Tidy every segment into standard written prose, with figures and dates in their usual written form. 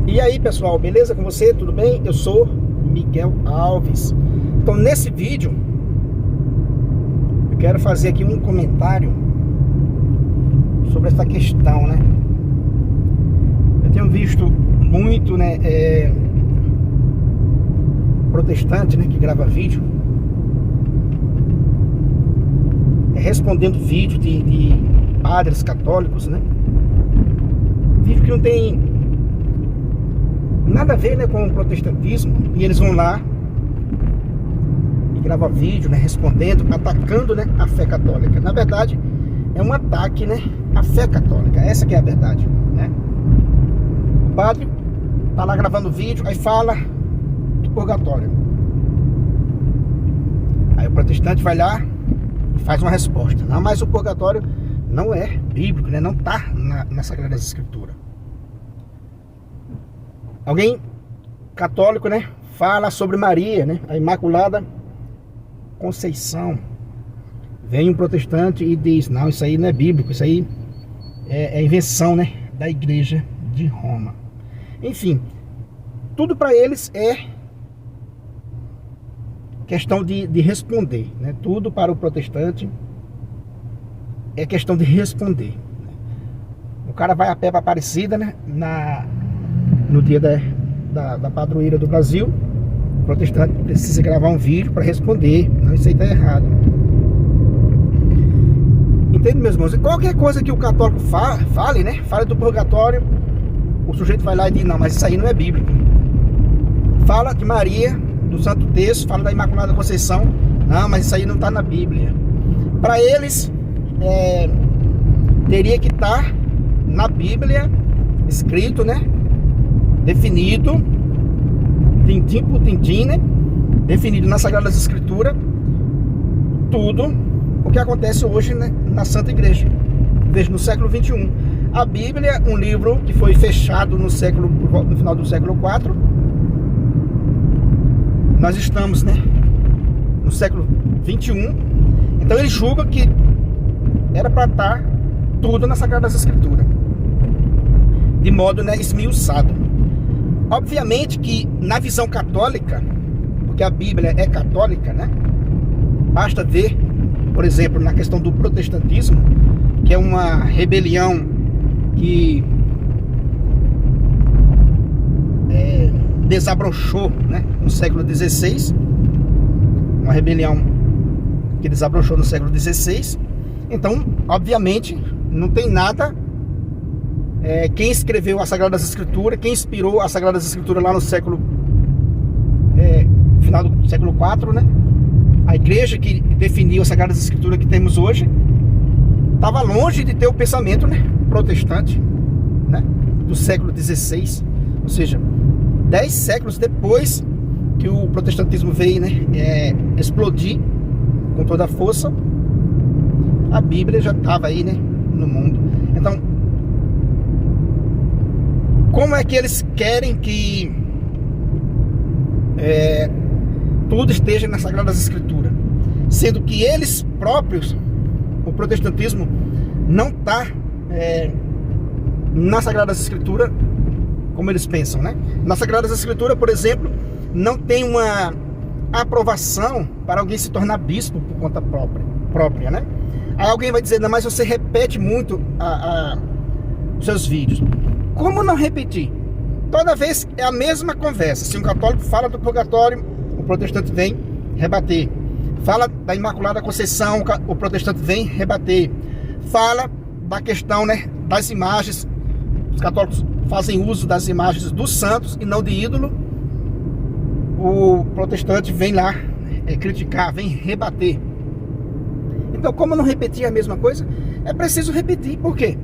E aí pessoal, beleza com você? Tudo bem? Eu sou Miguel Alves. Então nesse vídeo eu quero fazer aqui um comentário sobre essa questão, né? Eu tenho visto muito, né, protestante, né, que grava vídeo respondendo vídeo de padres católicos, né? Vídeo que não tem nada a ver, né, com o protestantismo, e eles vão lá e gravam vídeo, né, respondendo, atacando, né, a fé católica. Na verdade, é um ataque, né, à fé católica. Essa que é a verdade, né? O padre tá lá gravando vídeo, aí fala do purgatório. Aí o protestante vai lá e faz uma resposta. Não, mas o purgatório não é bíblico, né? Não tá na Sagrada Escritura. Alguém católico, né, fala sobre Maria, né, a Imaculada Conceição. Vem um protestante e diz: não, isso aí não é bíblico, isso aí é invenção, né, da Igreja de Roma. Enfim, tudo para eles é questão de responder, né? Tudo para o protestante é questão de responder. O cara vai a pé para Aparecida, né, no dia da padroeira do Brasil. O protestante precisa gravar um vídeo para responder: não, isso aí está errado. Entende, meus irmãos? Qualquer coisa que o católico fale, né, fale do purgatório, o sujeito vai lá e diz: não, mas isso aí não é bíblico. Fala de Maria, do Santo Terço, fala da Imaculada Conceição: não, mas isso aí não está na Bíblia. Para eles, teria que estar na Bíblia, escrito, né, definido, tintim por tintim, né, definido na Sagrada Escritura, tudo o que acontece hoje, né, na Santa Igreja. Veja, no século XXI, a Bíblia, um livro que foi fechado no final do século IV. Nós estamos, né, no século XXI. Então ele julga que era para estar tudo na Sagrada Escritura, de modo, né, esmiuçado. Obviamente que na visão católica, porque a Bíblia é católica, né, basta ver, por exemplo, na questão do protestantismo, que é uma rebelião que desabrochou, né, no século XVI, uma rebelião que desabrochou no século XVI. Então, obviamente, não tem nada. Quem escreveu as Sagradas Escrituras, quem inspirou as Sagradas Escrituras lá no final do século IV, né? A igreja que definiu as Sagradas Escrituras que temos hoje estava longe de ter o pensamento, né, protestante, né, do século XVI. Ou seja, 10 séculos depois que o protestantismo veio, né, explodir com toda a força, a Bíblia já estava aí, né, no mundo. Então, como é que eles querem que tudo esteja nas Sagradas Escrituras, sendo que eles próprios, o protestantismo, não está nas Sagradas Escrituras como eles pensam, né? Nas Sagradas Escrituras, por exemplo, não tem uma aprovação para alguém se tornar bispo por conta própria, né? Aí alguém vai dizer: não, mas você repete muito os seus vídeos. Como não repetir? Toda vez é a mesma conversa. Se um católico fala do purgatório, o protestante vem rebater. Fala da Imaculada Conceição, o protestante vem rebater. Fala da questão, né, das imagens. Os católicos fazem uso das imagens dos santos e não de ídolo. O protestante vem lá criticar, vem rebater. Então, como não repetir a mesma coisa? É preciso repetir. Por quê?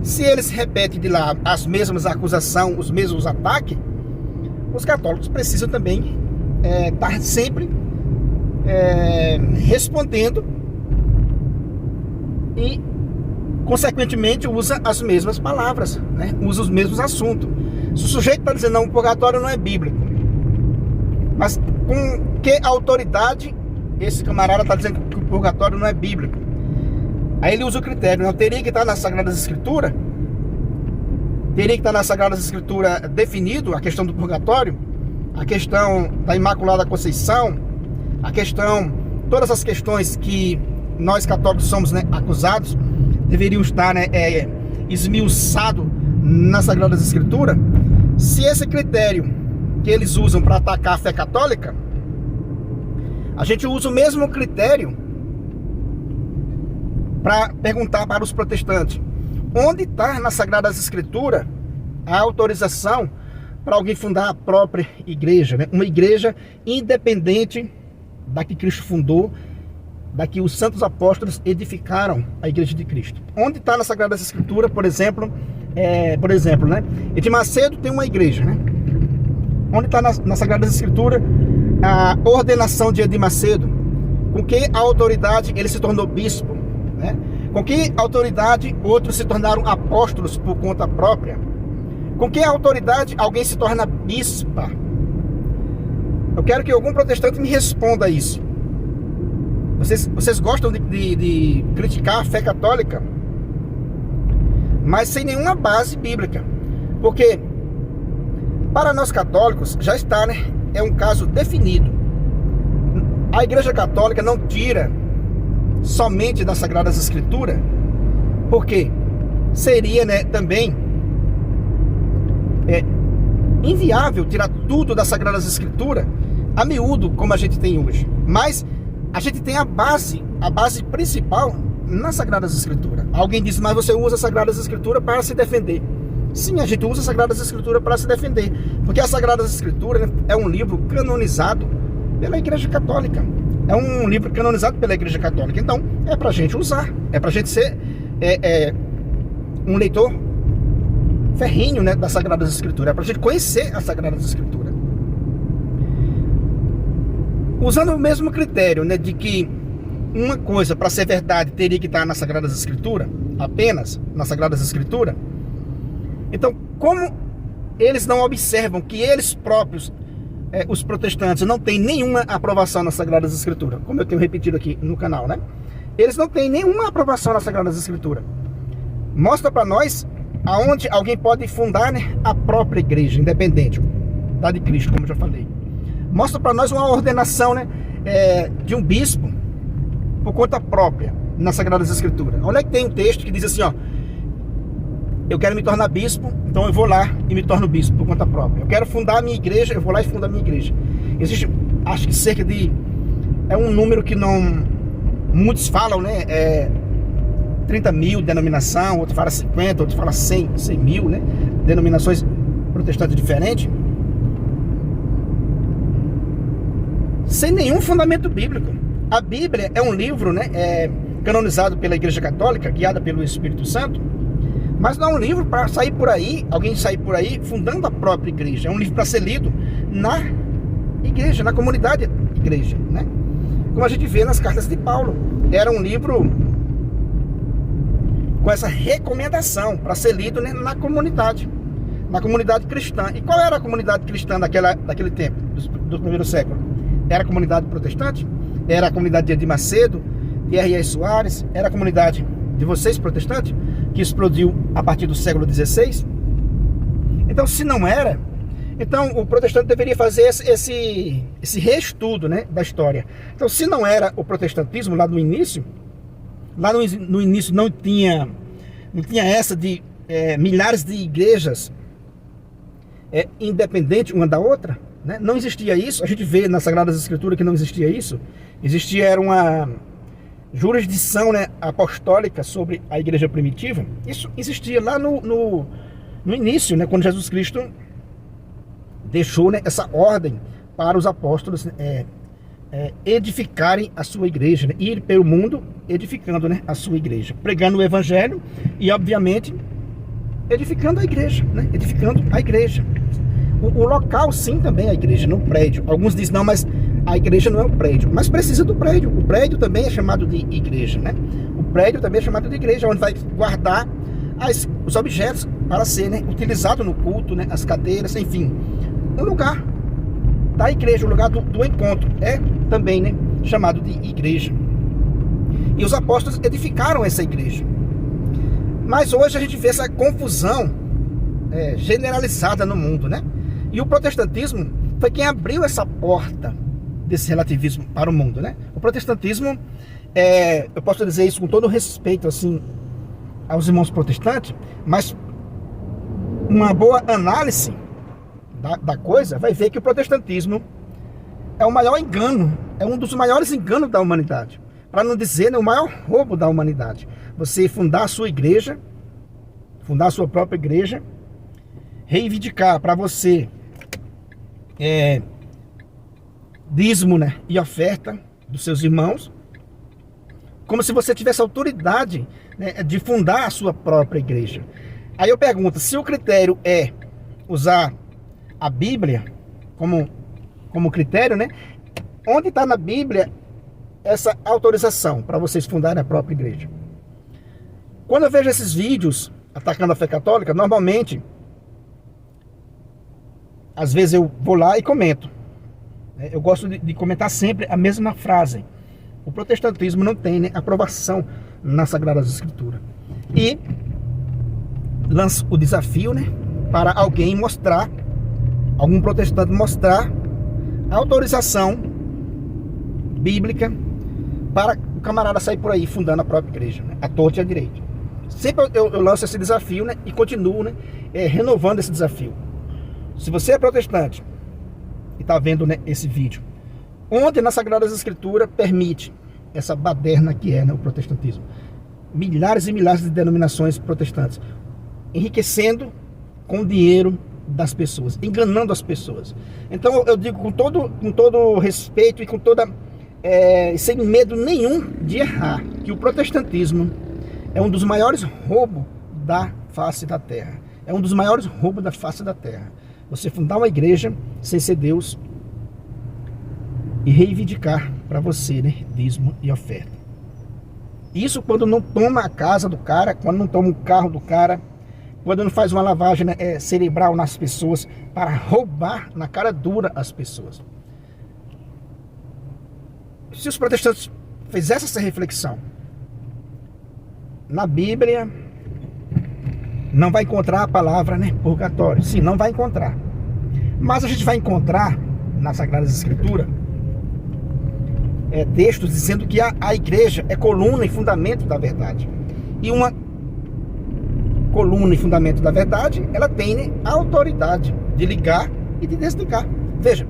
Se eles repetem de lá as mesmas acusações, os mesmos ataques, os católicos precisam também estar sempre respondendo e, consequentemente, usa as mesmas palavras, né? Usa os mesmos assuntos. Se o sujeito está dizendo: não, o purgatório não é bíblico, mas com que autoridade esse camarada está dizendo que o purgatório não é bíblico? Aí ele usa o critério: não teria que estar nas Sagradas Escrituras? teria que estar nas Sagradas Escrituras definido a questão do purgatório, a questão da Imaculada Conceição, a questão, todas as questões que nós católicos somos, né, acusados, deveriam estar, né, esmiuçado nas Sagradas Escrituras. Se esse critério que eles usam para atacar a fé católica, a gente usa o mesmo critério para perguntar para os protestantes: onde está nas Sagradas Escrituras a autorização para alguém fundar a própria igreja, né? Uma igreja independente da que Cristo fundou, da que os santos apóstolos edificaram a igreja de Cristo. Onde está nas Sagradas Escrituras, por exemplo, né? Edir Macedo tem uma igreja, né? Onde está nas Sagradas Escrituras a ordenação de Edir Macedo? Com que autoridade ele se tornou bispo, né? Com que autoridade outros se tornaram apóstolos por conta própria? Com que autoridade alguém se torna bispa? Eu quero que algum protestante me responda isso. Vocês gostam de criticar a fé católica, mas sem nenhuma base bíblica. Porque para nós católicos já está, né? É um caso definido. A Igreja Católica não tira somente das Sagradas Escrituras, porque seria, né, também inviável tirar tudo das Sagradas Escrituras a miúdo como a gente tem hoje. Mas a gente tem a base principal nas Sagradas Escrituras. Alguém diz: mas você usa as Sagradas Escrituras para se defender. Sim, a gente usa as Sagradas Escrituras para se defender, porque as Sagradas Escrituras é um livro canonizado pela Igreja Católica. É um livro canonizado pela Igreja Católica. Então, é para a gente usar, é para a gente ser um leitor ferrinho, né, das Sagradas Escrituras. É para a gente conhecer as Sagradas Escrituras. Usando o mesmo critério, né, de que uma coisa, para ser verdade, teria que estar nas Sagradas Escrituras, apenas nas Sagradas Escrituras. Então, como eles não observam que eles próprios, os protestantes, não têm nenhuma aprovação nas Sagradas Escrituras, como eu tenho repetido aqui no canal, né? Eles não têm nenhuma aprovação nas Sagradas Escrituras. Mostra para nós aonde alguém pode fundar, né, a própria igreja independente da de Cristo, como eu já falei. Mostra para nós uma ordenação, né, de um bispo por conta própria nas Sagradas Escrituras. Olha que tem um texto que diz assim, ó: eu quero me tornar bispo, então eu vou lá e me torno bispo por conta própria. Eu quero fundar a minha igreja, eu vou lá e fundo a minha igreja. Existe, acho que cerca de... é um número que não... muitos falam, né? 30 mil denominação, outro fala 50, outro fala 100 mil, né? Denominações protestantes diferentes. Sem nenhum fundamento bíblico. A Bíblia é um livro, né? Canonizado pela Igreja Católica, guiada pelo Espírito Santo. Mas não é um livro para sair por aí, alguém sair por aí fundando a própria igreja. É um livro para ser lido na igreja, na comunidade igreja, né? Como a gente vê nas cartas de Paulo. Era um livro com essa recomendação para ser lido, né, na comunidade cristã. E qual era a comunidade cristã daquele tempo, do primeiro século? Era a comunidade protestante? Era a comunidade de Edir Macedo, de R.R. Soares? Era a comunidade de vocês, protestantes, que explodiu a partir do século XVI? Então, se não era, então o protestante deveria fazer esse reestudo, né, da história. Então, se não era o protestantismo lá no início, não tinha essa de milhares de igrejas independentes uma da outra, né? Não existia isso. A gente vê nas Sagradas Escrituras que não existia isso. Era uma jurisdição, né, apostólica sobre a igreja primitiva. Isso existia lá no início, né, quando Jesus Cristo deixou, né, essa ordem para os apóstolos edificarem a sua igreja, né, ir pelo mundo edificando, né, a sua igreja, pregando o evangelho e, obviamente, edificando a igreja, né, edificando a igreja. O local, sim, também é a igreja, no prédio. Alguns dizem: não, mas a igreja não é o prédio. Mas precisa do prédio. O prédio também é chamado de igreja, né? O prédio também é chamado de igreja, onde vai guardar os objetos para ser, né, utilizado no culto, né, as cadeiras, enfim. Um lugar da igreja, o lugar do encontro. É também, né, chamado de igreja. E os apóstolos edificaram essa igreja. Mas hoje a gente vê essa confusão generalizada no mundo, né? E o protestantismo foi quem abriu essa porta desse relativismo para o mundo, né? O protestantismo, eu posso dizer isso com todo respeito, assim, aos irmãos protestantes, mas uma boa análise da coisa vai ver que o protestantismo é o maior engano, é um dos maiores enganos da humanidade, para não dizer, né, o maior roubo da humanidade. Você fundar a sua igreja, fundar a sua própria igreja, reivindicar para você dízimo, né, e oferta dos seus irmãos, como se você tivesse autoridade, né, de fundar a sua própria igreja. Aí eu pergunto, se o critério é usar a Bíblia como critério, né, onde está na Bíblia essa autorização para vocês fundarem a própria igreja? Quando eu vejo esses vídeos atacando a fé católica, normalmente, às vezes eu vou lá e comento. Eu gosto de comentar sempre a mesma frase. O protestantismo não tem, né, aprovação nas Sagradas Escrituras. E lanço o desafio, né, para alguém mostrar, algum protestante mostrar a autorização bíblica para o camarada sair por aí fundando a própria igreja, né, à torta e à direita. Sempre eu lanço esse desafio, né, e continuo, né, renovando esse desafio. Se você é protestante e está vendo, né, esse vídeo, onde nas Sagradas Escrituras permite essa baderna que é, né, o protestantismo, milhares e milhares de denominações protestantes, enriquecendo com o dinheiro das pessoas, enganando as pessoas. Então eu digo com todo respeito e com toda sem medo nenhum de errar, que o protestantismo é um dos maiores roubos da face da terra. É um dos maiores roubos da face da terra. Você fundar uma igreja sem ser Deus e reivindicar para você, né, dízimo e oferta. Isso quando não toma a casa do cara, quando não toma o carro do cara, quando não faz uma lavagem, né, cerebral nas pessoas para roubar na cara dura as pessoas. Se os protestantes fizessem essa reflexão, na Bíblia não vai encontrar a palavra, né, purgatório. Sim, não vai encontrar. Mas a gente vai encontrar nas Sagradas Escrituras textos dizendo que a igreja é coluna e fundamento da verdade. E uma coluna e fundamento da verdade, ela tem, né, a autoridade de ligar e de desligar. Veja,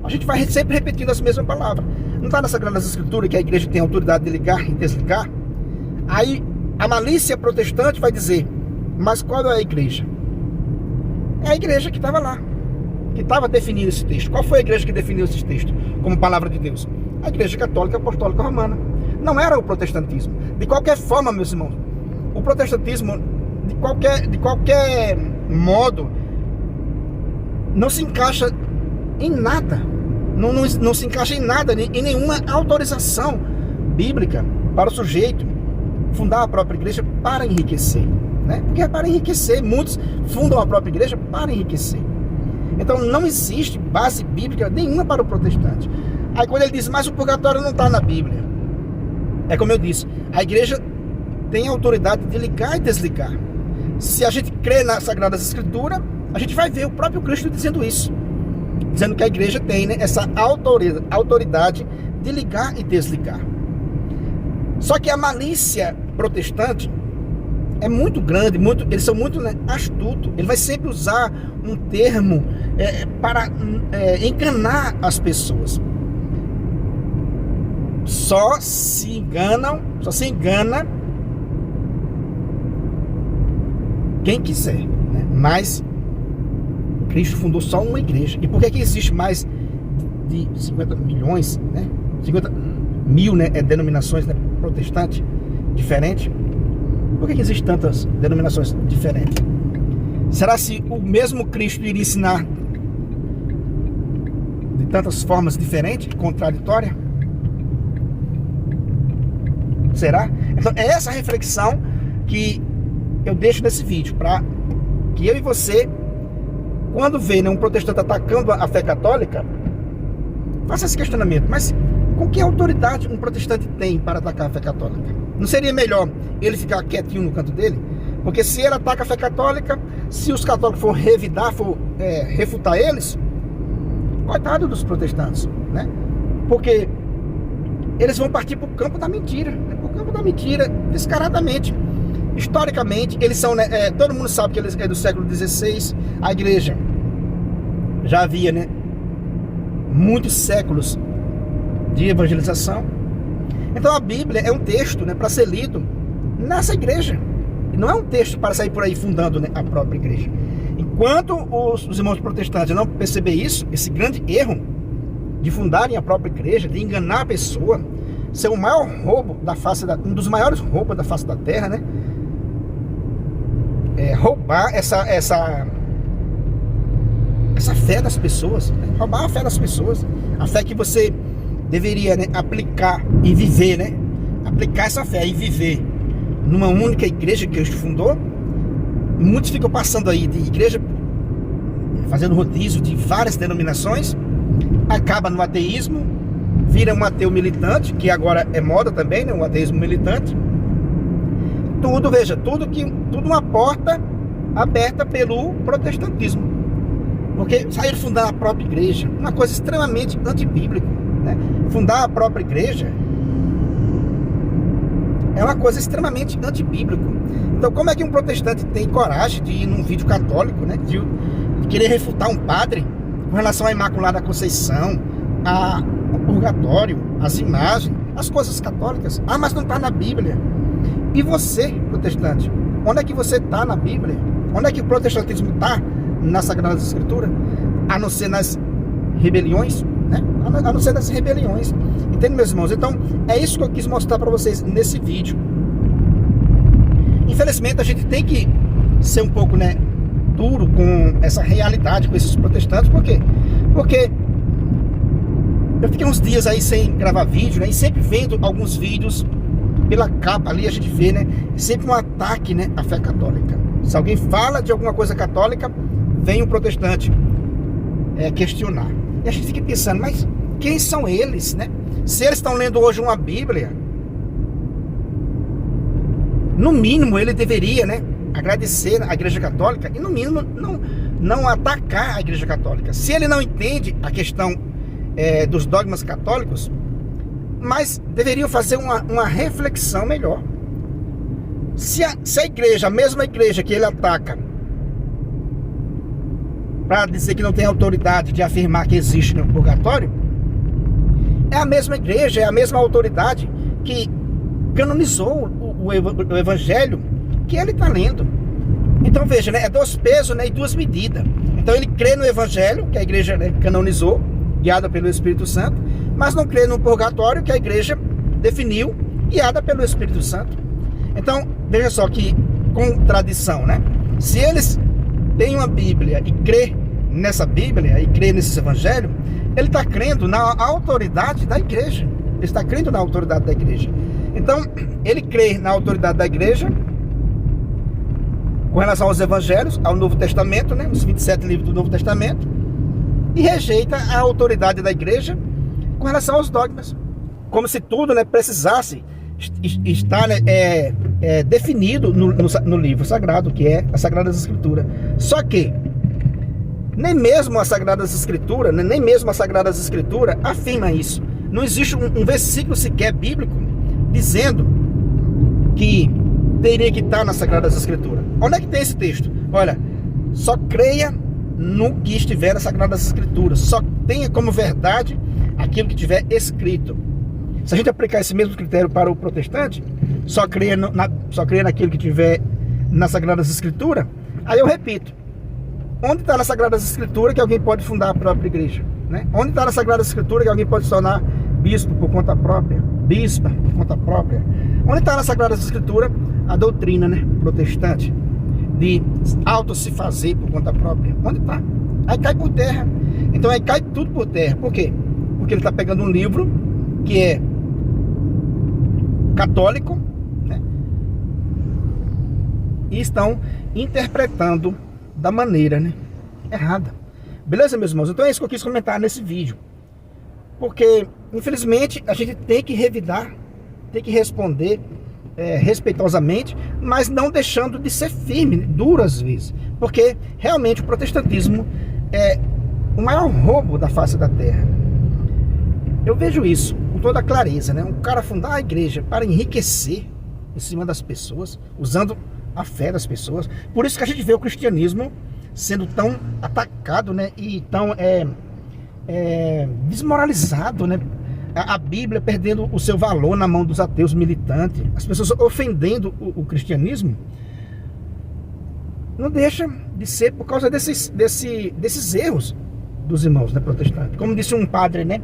a gente vai sempre repetindo as mesmas palavras. Não está nas Sagradas Escrituras que a igreja tem a autoridade de ligar e desligar? Aí a malícia protestante vai dizer, mas qual é a igreja? É a igreja que estava lá, que estava definindo esse texto. Qual foi a igreja que definiu esse texto como palavra de Deus? A Igreja Católica Apostólica Romana. Não era o protestantismo. De qualquer forma, meus irmãos, o protestantismo, de qualquer modo, não se encaixa em nada. Não se encaixa em nada, em nenhuma autorização bíblica para o sujeito fundar a própria igreja para enriquecer, né? Porque é para enriquecer. Muitos fundam a própria igreja para enriquecer. Então não existe base bíblica nenhuma para o protestante. Aí quando ele diz, mas o purgatório não está na Bíblia, é como eu disse, a igreja tem a autoridade de ligar e desligar. Se a gente crê nas Sagradas Escrituras, a gente vai ver o próprio Cristo dizendo isso, dizendo que a igreja tem, né, essa autoridade de ligar e desligar. Só que a malícia protestante é muito grande, eles são muito, né, astutos. Ele vai sempre usar um termo para enganar as pessoas. Só se engana quem quiser, né? Mas Cristo fundou só uma igreja. E por que existe mais de 50 milhões, né? 50 mil, né, denominações, né, protestantes diferentes? Por que existem tantas denominações diferentes? Será se o mesmo Cristo iria ensinar de tantas formas diferentes, contraditórias? Será? Então é essa reflexão que eu deixo nesse vídeo, para que eu e você, quando vê, né, um protestante atacando a fé católica, faça esse questionamento. Mas com que autoridade um protestante tem para atacar a fé católica? Não seria melhor ele ficar quietinho no canto dele? Porque se ele ataca a fé católica, se os católicos for revidar, refutar eles, coitado dos protestantes, né? Porque eles vão partir para o campo da mentira, né? Para o campo da mentira, descaradamente. Historicamente, eles são, né, todo mundo sabe que eles é do século XVI. A igreja já havia, né, muitos séculos de evangelização. Então a Bíblia é um texto, né, para ser lido nessa igreja. Não é um texto para sair por aí fundando, né, a própria igreja. Enquanto os irmãos protestantes não perceber isso, esse grande erro de fundarem a própria igreja, de enganar a pessoa, ser o maior roubo da face da, um dos maiores roubos da face da terra, né? Roubar essa fé das pessoas, né? Roubar a fé das pessoas, a fé que você deveria, né, aplicar e viver, né? Aplicar essa fé e viver numa única igreja que Cristo fundou. Muitos ficam passando aí de igreja, fazendo rodízio de várias denominações, acaba no ateísmo, vira um ateu militante, que agora é moda também, né? Um ateísmo militante. Tudo, veja, tudo uma porta aberta pelo protestantismo. Porque sair fundar a própria igreja, uma coisa extremamente antibíblica, né? Fundar a própria igreja é uma coisa extremamente antibíblica. Então, como é que um protestante tem coragem de ir num vídeo católico, né, de querer refutar um padre com relação à Imaculada Conceição, ao purgatório, as imagens, as coisas católicas? Ah, mas não está na Bíblia. E você, protestante, onde é que você está na Bíblia? Onde é que o protestantismo está nas Sagradas Escrituras? A não ser nas rebeliões, né? A não ser nas rebeliões. Entende, meus irmãos? Então, é isso que eu quis mostrar para vocês nesse vídeo. Infelizmente, a gente tem que ser um pouco, né, duro com essa realidade, com esses protestantes. Por quê? Porque eu fiquei uns dias aí sem gravar vídeo, né, e sempre vendo alguns vídeos pela capa ali, a gente vê, né, sempre um ataque, né, à fé católica. Se alguém fala de alguma coisa católica, vem um protestante questionar. E a gente fica pensando, mas quem são eles, né? Se eles estão lendo hoje uma Bíblia, no mínimo ele deveria, né, agradecer a Igreja Católica e no mínimo não atacar a Igreja Católica. Se ele não entende a questão dos dogmas católicos, mas deveriam fazer uma reflexão melhor. Se a igreja, a mesma igreja que ele ataca, para dizer que não tem autoridade de afirmar que existe no purgatório, é a mesma igreja, é a mesma autoridade que canonizou o evangelho que ele está lendo. Então veja, né, é 2 pesos, né, e 2 medidas. Então ele crê no evangelho que a igreja, né, canonizou, guiada pelo Espírito Santo, mas não crê no purgatório que a igreja definiu, guiada pelo Espírito Santo. Então veja só que contradição, né? Se eles têm uma Bíblia e crê nessa Bíblia e crê nesse evangelho, ele está crendo na autoridade da igreja. Ele está crendo na autoridade da igreja. Então, ele crê na autoridade da igreja com relação aos evangelhos, ao Novo Testamento, né, os 27 livros do Novo Testamento, e rejeita a autoridade da igreja com relação aos dogmas. Como se tudo, né, precisasse estar, né, definido no livro sagrado, que é as Sagradas Escrituras. Só que nem mesmo as Sagradas Escrituras, nem mesmo as Sagradas Escrituras afirma isso. Não existe um versículo sequer bíblico dizendo que teria que estar nas Sagradas Escrituras. Onde é que tem esse texto? Olha, só creia no que estiver nas Sagradas Escrituras. Só tenha como verdade aquilo que tiver escrito. Se a gente aplicar esse mesmo critério para o protestante, só creia naquilo que tiver nas Sagradas Escrituras, aí eu repito, onde está nas Sagradas Escrituras que alguém pode fundar a própria igreja? Né? Onde está nas Sagradas Escrituras que alguém pode se tornar bispo por conta própria? Bispa por conta própria? Onde está nas Sagradas Escrituras a doutrina, né, protestante de auto se fazer por conta própria? Onde está? Aí cai por terra. Então aí cai tudo por terra. Por quê? Porque ele está pegando um livro que é católico, né, e estão interpretando da maneira, né, errada. Beleza, meus irmãos? Então é isso que eu quis comentar nesse vídeo. Porque, infelizmente, a gente tem que revidar, tem que responder respeitosamente, mas não deixando de ser firme, duro às vezes, porque realmente o protestantismo é o maior roubo da face da terra. Eu vejo isso com toda a clareza, né? Um cara fundar a igreja para enriquecer em cima das pessoas, usando a fé das pessoas. Por isso que a gente vê o cristianismo sendo tão atacado, né? E tão desmoralizado, né? A Bíblia perdendo o seu valor na mão dos ateus militantes, as pessoas ofendendo o cristianismo. Não deixa de ser por causa desses erros dos irmãos, né, protestantes. Como disse um padre, né,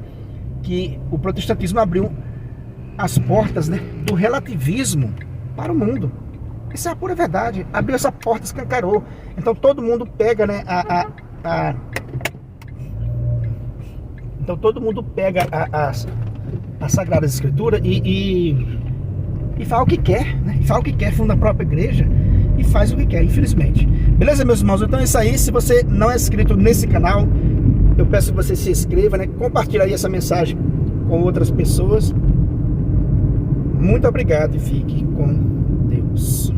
que o protestantismo abriu as portas, né, do relativismo para o mundo. Isso é a pura verdade. Abriu essa porta, escancarou. Então todo mundo pega, né, então todo mundo pega as Sagradas Escrituras e fala o que quer, né? Fala o que quer, funda a própria igreja e faz o que quer, infelizmente. Beleza, meus irmãos? Então é isso aí. Se você não é inscrito nesse canal, eu peço que você se inscreva, né? Compartilhe aí essa mensagem com outras pessoas. Muito obrigado e fique com Deus.